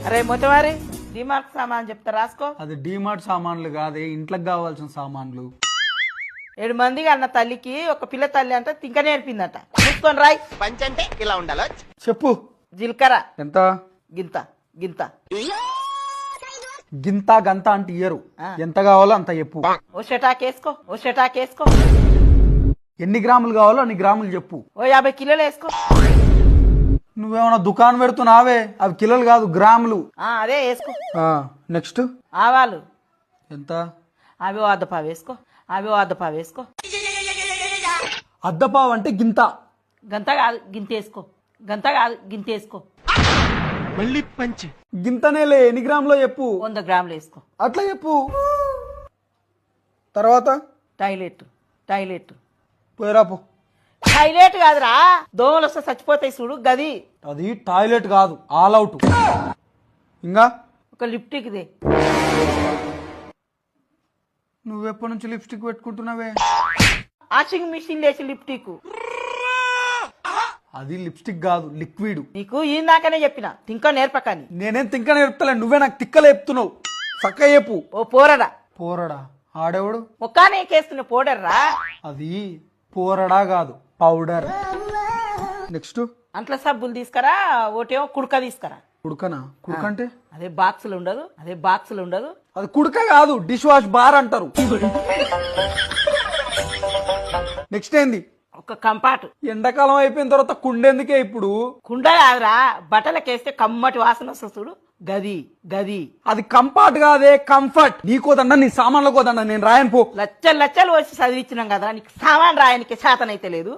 అరే మొత్తవారి డిమార్ట్ సామాన్ చెప్తా రాసుకో. అది డీమార్ట్ సామాన్లు కాదే, ఇంట్లోకి కావాల్సిన సామాన్లు. 7 మందికి అన్న తల్లికి ఒక పిల్ల తల్లి అంతా తింక నేర్పిందట. చూసుకొని రాయ్. పంచ్ అంటే ఇలా ఉండాలో. చెప్పు. జీలకర్ర ఎంత? గింత గింత. గింత గంత అంటే ఇయ్యరు, ఎంత కావాలో అంత చెప్పు. ఓ షటాకేసుకో, ఓ షటాకేసుకో. ఎన్ని గ్రాములు కావాలో అన్ని గ్రాములు చెప్పు. ఓ 50 కిలోలు వేసుకో. నువ్వేమన్నా దుకాణం పెడుతున్నావే, అవి కిలోలు కాదు గ్రాములు. అదే వేసుకో. నెక్స్ట్ ఆవాలు ఎంత? అవి ఓ అద్దపావు వేసుకో. అవి ఓ అద్దపావు వేసుకో. అద్దపావు అంటే గింత. గంత కాదు గింత వేసుకో. గంత కాదు గింత వేసుకో. మళ్ళీ పంచ్. గింతనేలే, ఎన్ని గ్రాములో చెప్పు. 100 గ్రాములు వేసుకో. అట్లా చెప్పు. తర్వాత టాయిలెట్ టాయిలెట్ పోయిరాపు. టాయిలెట్ కాదురా, దోమలు వస్తే చచ్చిపోతాయి చూడు గది. అది టాయిలెట్ కాదు, ఆల్ అవుట్. ఇంకా ఒక లిప్టిక్ దే. నువ్వెప్పటి నుంచి లిప్స్టిక్ పెట్టుకుంటున్నావే? వాషింగ్ మిషన్ లేచి లిప్టిక్. అది లిప్స్టిక్ కాదు, లిక్విడ్. నీకు ఇందాకనే చెప్పిన తింక నేర్పకని. నేనేం తింక నేర్పుతలే, నువ్వే నాకు తిక్కలు చెప్తున్నావు. చక్క చెప్పు. ఓ పోరడా. పోరడా? ఆడేవాడు? ముఖానే కేస్తున్న పౌడర్రా. అది పోరడా కాదు, పౌడర్. నెక్స్ట్ అంట్ల సబ్బులు తీసుకురా. ఒకటేమో కుడక తీసుకురా. కుడుకనా? కుడుక అంటే అదే బాక్సులు ఉండదు, అదే బాక్సులు ఉండదు. అది కుడుక కాదు, డిష్ వాష్ బార్ అంటారు. నెక్స్ట్ ఏంది? ఒక కంపాటు. ఎండాకాలం అయిపోయిన తర్వాత కుండెందుకే ఇప్పుడు? కుండ కాదురా, బట్టలకేస్తే కమ్మటి వాసన వస్తుంది చూడు గది గది. అది కంఫర్ట్ కాదే, కంఫర్ట్. నీకోదండ, నీ సామాన్ల కోదండ, నేను రాయను పో. లచ్చలు లచ్చలు వచ్చి చదివించినాం కదా, నీకు సామాన్ రాయనికి శాతనైతే లేదు.